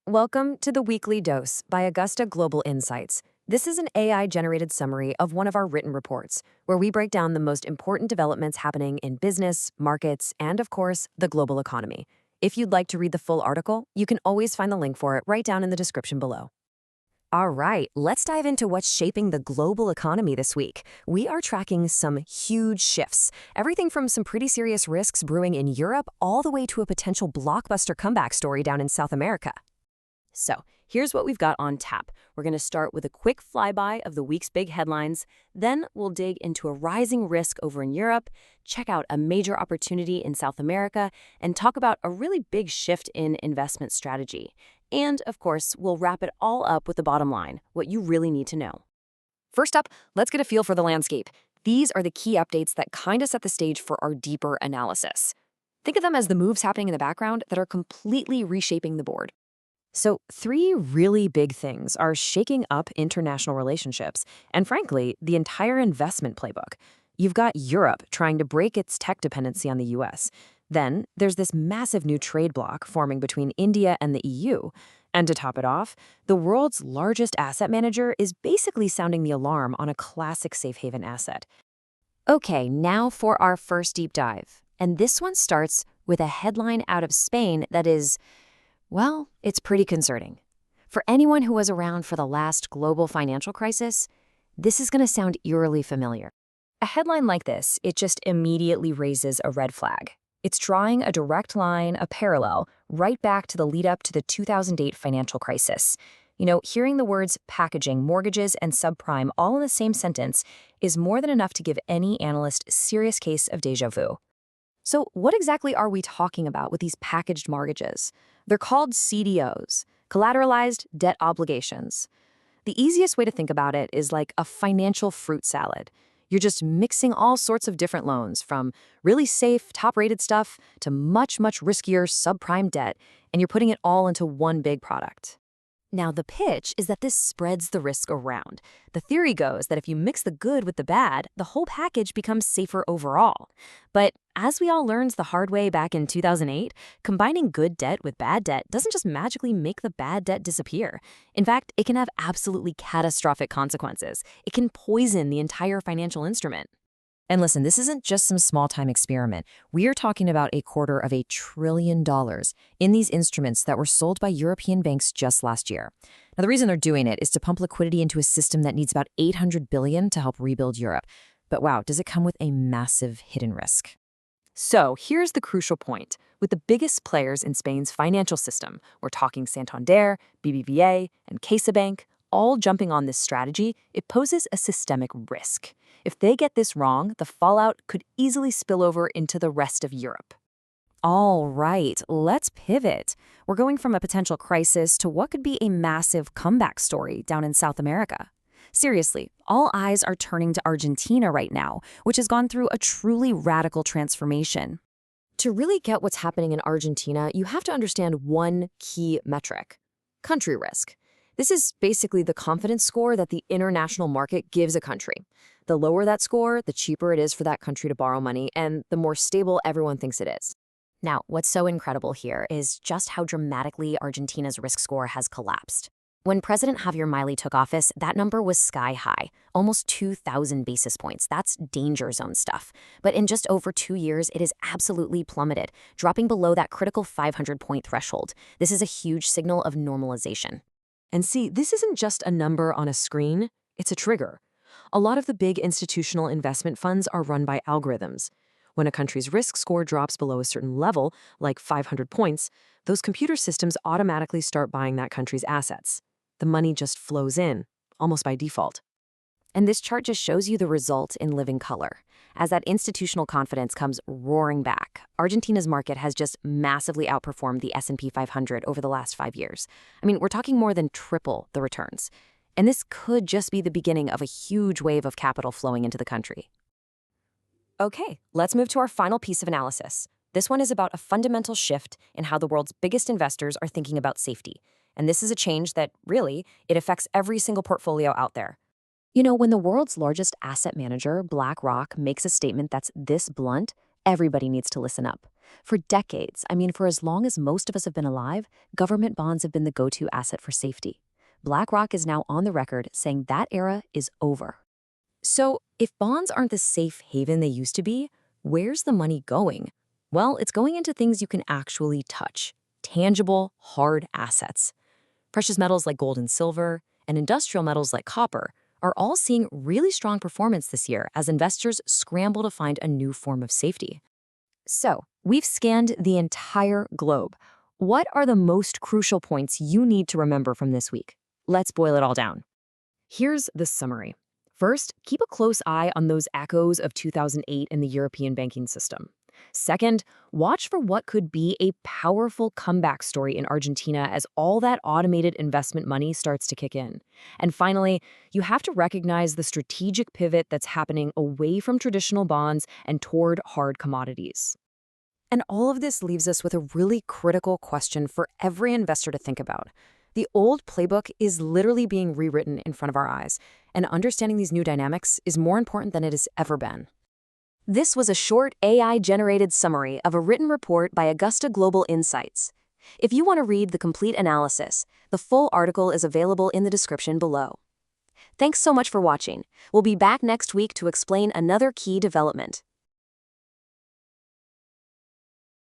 Welcome to the Weekly Dose by Augusta Global Insights. This is an AI-generated summary of one of our written reports, where we break down the most important developments happening in business, markets, and, of course, the global economy. If you'd like to read the full article, you can always find the link for it right down in the description below. All right, let's dive into what's shaping the global economy this week. We are tracking some huge shifts, everything from some pretty serious risks brewing in Europe all the way to a potential blockbuster comeback story down in South America. So, here's what we've got on tap. We're going to start with a quick flyby of the week's big headlines. Then we'll dig into a rising risk over in Europe, check out a major opportunity in South America, and talk about a really big shift in investment strategy. And, of course, we'll wrap it all up with the bottom line, what you really need to know. First up, let's get a feel for the landscape. These are the key updates that kind of set the stage for our deeper analysis. Think of them as the moves happening in the background that are completely reshaping the board. So, three really big things are shaking up international relationships and, frankly, the entire investment playbook. You've got Europe trying to break its tech dependency on the US. Then, there's this massive new trade bloc forming between India and the EU. And to top it off, the world's largest asset manager is basically sounding the alarm on a classic safe haven asset. Okay, now for our first deep dive. And this one starts with a headline out of Spain that is, well, it's pretty concerning. For anyone who was around for the last global financial crisis, this is going to sound eerily familiar. A headline like this, it just immediately raises a red flag. It's drawing a direct line, a parallel, right back to the lead up to the 2008 financial crisis. Hearing the words packaging, mortgages, and subprime all in the same sentence is more than enough to give any analyst a serious case of déjà vu. So what exactly are we talking about with these packaged mortgages? They're called CDOs, collateralized debt obligations. The easiest way to think about it is like a financial fruit salad. You're just mixing all sorts of different loans, from really safe, top-rated stuff to much, much riskier subprime debt, and you're putting it all into one big product. Now, the pitch is that this spreads the risk around. The theory goes that if you mix the good with the bad, the whole package becomes safer overall. But as we all learned the hard way back in 2008, combining good debt with bad debt doesn't just magically make the bad debt disappear. In fact, it can have absolutely catastrophic consequences. It can poison the entire financial instrument. And listen, this isn't just some small-time experiment. We are talking about $250 billion in these instruments that were sold by European banks just last year. Now, the reason they're doing it is to pump liquidity into a system that needs about $800 billion to help rebuild Europe. But wow, does it come with a massive hidden risk? So here's the crucial point. With the biggest players in Spain's financial system, we're talking Santander, BBVA, and CaixaBank, all jumping on this strategy, it poses a systemic risk. If they get this wrong, the fallout could easily spill over into the rest of Europe. All right, let's pivot. We're going from a potential crisis to what could be a massive comeback story down in South America. Seriously, all eyes are turning to Argentina right now, which has gone through a truly radical transformation. To really get what's happening in Argentina, you have to understand one key metric: country risk. This is basically the confidence score that the international market gives a country. The lower that score, the cheaper it is for that country to borrow money, and the more stable everyone thinks it is. Now, what's so incredible here is just how dramatically Argentina's risk score has collapsed. When President Javier Milei took office, that number was sky high, almost 2,000 basis points. That's danger zone stuff. But in just over 2 years, it has absolutely plummeted, dropping below that critical 500-point threshold. This is a huge signal of normalization. And see, this isn't just a number on a screen, it's a trigger. A lot of the big institutional investment funds are run by algorithms. When a country's risk score drops below a certain level, like 500 points, those computer systems automatically start buying that country's assets. The money just flows in, almost by default. And this chart just shows you the result in living color. As that institutional confidence comes roaring back, Argentina's market has just massively outperformed the S&P 500 over the last 5 years. I mean, we're talking more than triple the returns. And this could just be the beginning of a huge wave of capital flowing into the country. Okay, let's move to our final piece of analysis. This one is about a fundamental shift in how the world's biggest investors are thinking about safety. And this is a change that, really, it affects every single portfolio out there. When the world's largest asset manager, BlackRock, makes a statement that's this blunt, everybody needs to listen up. For decades, for as long as most of us have been alive, government bonds have been the go-to asset for safety. BlackRock is now on the record saying that era is over. So, if bonds aren't the safe haven they used to be, where's the money going? Well, it's going into things you can actually touch. Tangible, hard assets. Precious metals like gold and silver, and industrial metals like copper are all seeing really strong performance this year as investors scramble to find a new form of safety. So, we've scanned the entire globe. What are the most crucial points you need to remember from this week? Let's boil it all down. Here's the summary. First, keep a close eye on those echoes of 2008 in the European banking system. Second, watch for what could be a powerful comeback story in Argentina as all that automated investment money starts to kick in. And finally, you have to recognize the strategic pivot that's happening away from traditional bonds and toward hard commodities. And all of this leaves us with a really critical question for every investor to think about. The old playbook is literally being rewritten in front of our eyes, and understanding these new dynamics is more important than it has ever been. This was a short AI-generated summary of a written report by Augusta Global Insights. If you want to read the complete analysis, the full article is available in the description below. Thanks so much for watching. We'll be back next week to explain another key development.